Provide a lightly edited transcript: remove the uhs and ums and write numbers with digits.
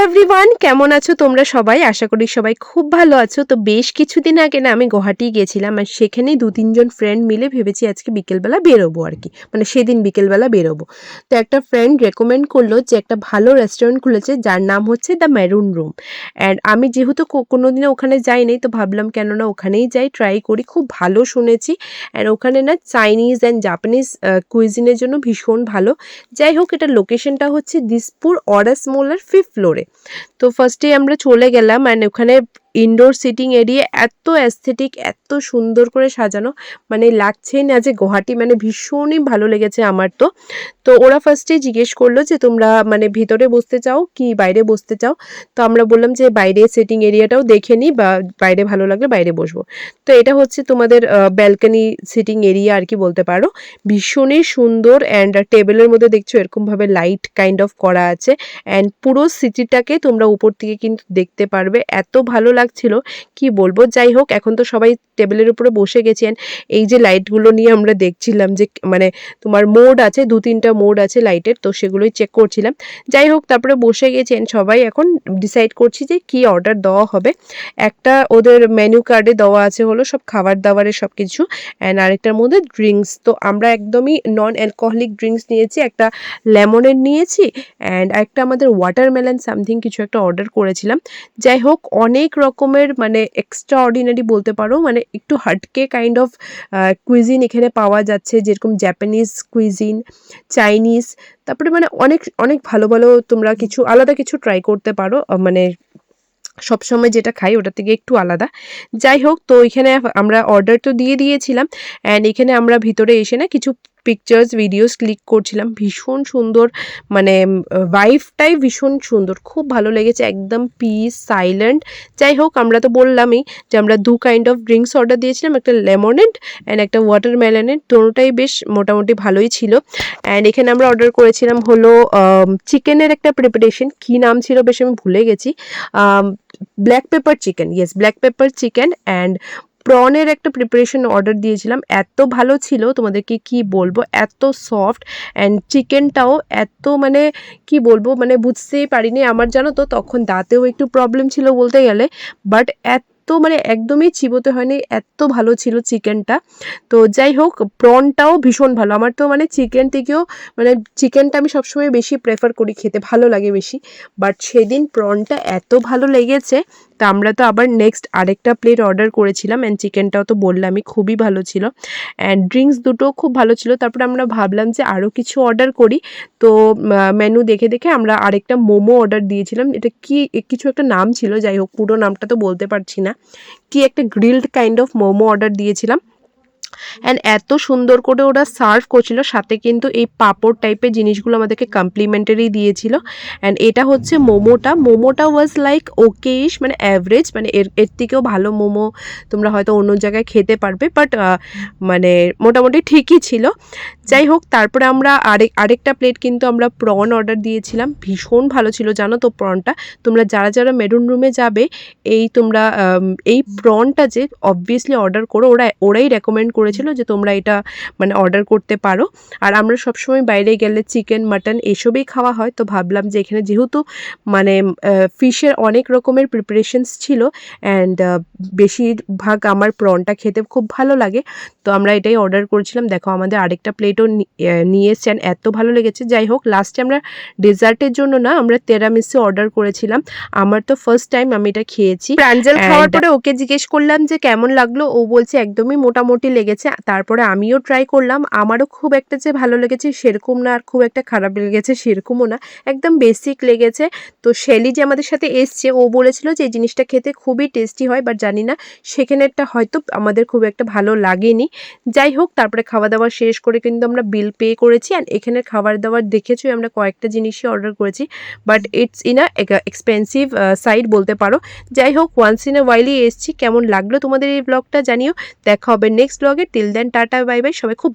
Everyone, কেমন আছো তোমরা সবাই? আশা করি সবাই খুব ভালো আছো। তো বেশ কিছুদিন আগে না আমি গুয়াহাটি গেছিলাম, আর সেখানেই ২-৩ জন ফ্রেন্ড মিলে ভেবেছি আজকে বিকেলবেলা বেরোবো আর কি, মানে সেদিন বিকেলবেলা বেরোবো। তো একটা ফ্রেন্ড রেকমেন্ড করলো যে একটা ভালো রেস্টুরেন্ট খুলেছে যার নাম হচ্ছে দ্য মেরুন রুম। অ্যান্ড আমি যেহেতু কোনোদিনও ওখানে যাইনি, তো ভাবলাম কেননা ওখানেই যাই, ট্রাই করি। খুব ভালো শুনেছি। অ্যান্ড ওখানে না চাইনিজ অ্যান্ড জাপানিজ কুইজিনের জন্য ভীষণ ভালো। যাই হোক, এটার লোকেশনটা হচ্ছে দিসপুর অরাস মোলের 5th ফ্লোরে। তো ফার্স্টে আমরা চলে গেলাম, অ্যান্ড ওখানে ইনডোর সিটিং এরিয়া এত অ্যাস্থেটিক, এত সুন্দর করে সাজানো, মানে লাগছেই না যে গুয়াহাটি, মানে ভীষণই ভালো লেগেছে আমার। তো তো ওরা ফার্স্টেই জিজ্ঞেস করলো যে তোমরা মানে ভিতরে বসতে চাও কি বাইরে বসতে চাও। তো আমরা বললাম যে বাইরে সিটিং এরিয়াটাও দেখে নিই, বা বাইরে ভালো লাগলে বাইরে বসবো। তো এটা হচ্ছে তোমাদের ব্যালকনি সিটিং এরিয়া আর কি বলতে পারো। ভীষণই সুন্দর, অ্যান্ড টেবিলের মধ্যে দেখছো এরকমভাবে লাইট কাইন্ড অফ করা আছে, অ্যান্ড পুরো সিটিটাকে তোমরা উপর থেকে কিন্তু দেখতে পারবে। এত ভালো লাগছিল কি বলবো। যাই হোক, এখন তো সবাই টেবিলের উপরে বসে গেছেন। এই যে লাইটগুলো নিয়ে আমরা দেখছিলাম যে মানে তোমার মোড আছে, 2-3টা মোড আছে লাইটের, তো সেগুলোই চেক করছিলাম। যাই হোক, তারপরে বসে গেছেন সবাই, এখন ডিসাইড করছি যে কি অর্ডার দেওয়া হবে। একটা ওদের মেনু কার্ডে দেওয়া আছে হলো সব খাবার দাবারের সব কিছু, অ্যান্ড আরেকটার মধ্যে ড্রিঙ্কস। তো আমরা একদমই নন অ্যালকোহলিক ড্রিঙ্কস নিয়েছি, একটা লেমনের নিয়েছি, অ্যান্ড একটা আমাদের ওয়াটারমেলন সামথিং কিছু একটা অর্ডার করেছিলাম। যাই হোক, অনেক রকমের মানে এক্সট্রা অর্ডিনারি বলতে পারো, মানে একটু হাটকে কাইন্ড অফ কুইজিন এখানে পাওয়া যাচ্ছে, যেরকম জাপানিজ কুইজিন, চাইনিজ, তারপরে মানে অনেক অনেক ভালো ভালো তোমরা কিছু আলাদা কিছু ট্রাই করতে পারো, মানে সবসময় যেটা খাই ওটার থেকে একটু আলাদা। যাই হোক, তো এখানে আমরা অর্ডার তো দিয়ে দিয়েছিলাম, অ্যান্ড এখানে আমরা ভিতরে এসে না কিছু পিকচার্স ভিডিওস ক্লিক করছিলাম। ভীষণ সুন্দর, মানে ভাইবটাই ভীষণ সুন্দর, খুব ভালো লেগেছে, একদম পিস সাইলেন্ট। যাই হোক, আমরা তো বললামই যে আমরা 2 কাইন্ড অফ ড্রিঙ্কস অর্ডার দিয়েছিলাম, একটা লেমনেড অ্যান্ড একটা ওয়াটারমেলনের। দুটোটাই বেশ মোটামুটি ভালোই ছিল। অ্যান্ড এখানে আমরা অর্ডার করেছিলাম হলো চিকেনের একটা প্রিপারেশন, কী নাম ছিল বেশ আমি ভুলে গেছি, black pepper chicken, yes black pepper chicken. And প্রনের একটা প্রিপারেশন অর্ডার দিয়েছিলাম, এত ভালো ছিল তোমাদেরকে কি বলবো, এত সফট, অ্যান্ড চিকেনটাও এত মানে কি বলবো, মানে বুঝতেই পারিনি। আমার জানো তো তখন দাঁতেও একটু প্রবলেম ছিল বলতে গেলে, বাট এত মানে একদমই চিবোতে হয়নি, এত ভালো ছিল চিকেনটা। তো যাই হোক, প্রনটাও ভীষণ ভালো। আমার তো মানে চিকেন থেকেও মানে চিকেনটা আমি সবসময় বেশি প্রেফার করি, খেতে ভালো লাগে বেশি, বাট সেদিন প্রনটা এত ভালো লেগেছে। তা আমরা তো আবার নেক্সট আরেকটা প্লেট অর্ডার করেছিলাম, অ্যান্ড চিকেনটাও তো বললামই খুবই ভালো ছিল, অ্যান্ড ড্রিঙ্কস দুটোও খুব ভালো ছিল। তারপরে আমরা ভাবলাম যে আরও কিছু অর্ডার করি। তো মেনু দেখে দেখে আমরা আরেকটা মোমো অর্ডার দিয়েছিলাম। এটা কি কিছু একটা নাম ছিল, যাই হোক পুরো নামটা তো বলতে পারছি না। কি একটা grilled kind of momo order দিয়েছিলাম, অ্যান্ড এত সুন্দর করে ওরা সার্ভ করছিল, সাথে কিন্তু এই পাঁপড় টাইপের জিনিসগুলো আমাদেরকে কমপ্লিমেন্টারি দিয়েছিল। অ্যান্ড এটা হচ্ছে মোমোটা ওয়াজ লাইক ওকেইশ, মানে অ্যাভারেজ, মানে এর থেকেও ভালো মোমো তোমরা হয়তো অন্য জায়গায় খেতে পারবে, বাট মানে মোটামুটি ঠিকই ছিল। যাই হোক, তারপরে আমরা আরেকটা প্লেট কিন্তু আমরা প্রন অর্ডার দিয়েছিলাম, ভীষণ ভালো ছিল জানো তো প্রনটা। তোমরা যারা যারা মেরুন রুমে যাবে, তোমরা এই প্রনটা যে অবভিয়াসলি অর্ডার করো, ওরাই রেকমেন্ড করেছিল যে তোমরা এটা মানে অর্ডার করতে পারো। আর আমরা সবসময় বাইরে গেলে চিকেন মাটন এসবই খাওয়া হয়, তো ভাবলাম যে এখানে যেহেতু মানে ফিশের অনেক রকমের প্রিপারেশনস ছিল, অ্যান্ড বেশিরভাগ আমার প্রনটা খেতে খুব ভালো লাগে, তো আমরা এটাই অর্ডার করেছিলাম। দেখো আমাদের আরেকটা প্লেটও নিয়ে এসছেন, এত ভালো লেগেছে। যাই হোক, লাস্টে আমরা ডেজার্টের জন্য না আমরা তেরামিসু অর্ডার করেছিলাম। আমার তো ফার্স্ট টাইম আমি এটা খেয়েছি। প্রাঞ্জল খাওয়ার পরে ওকে জিজ্ঞেস করলাম যে কেমন লাগলো, ও বলছে একদমই মোটামুটি লেগেছে। তারপরে আমিও ট্রাই করলাম, আমারও খুব একটা যে ভালো লেগেছে সেরকম না, আর খুব একটা খারাপ লেগেছে সেরকমও না, একদম বেসিক লেগেছে। তো শেলি যে আমাদের সাথে এসছে, ও বলেছিল যে এই জিনিসটা খেতে খুবই টেস্টি হয়, বাট জানি না সেখানেরটা হয়তো আমাদের খুব একটা ভালো লাগেনি। যাই হোক, তারপরে খাওয়া দাওয়া শেষ করে কিন্তু আমরা বিল পে করেছি, অ্যান্ড এখানের খাবার দাবার দেখেছি আমরা কয়েকটা জিনিসই অর্ডার করেছি, but it's in a expensive side বলতে পারো। যাই হোক, ওয়ান্স ইন আ ওয়াইলই এসছি। কেমন লাগলো তোমাদের এই ব্লগটা জানিও। দেখা হবে next blog. Till then tata bye bye, সবাই খুব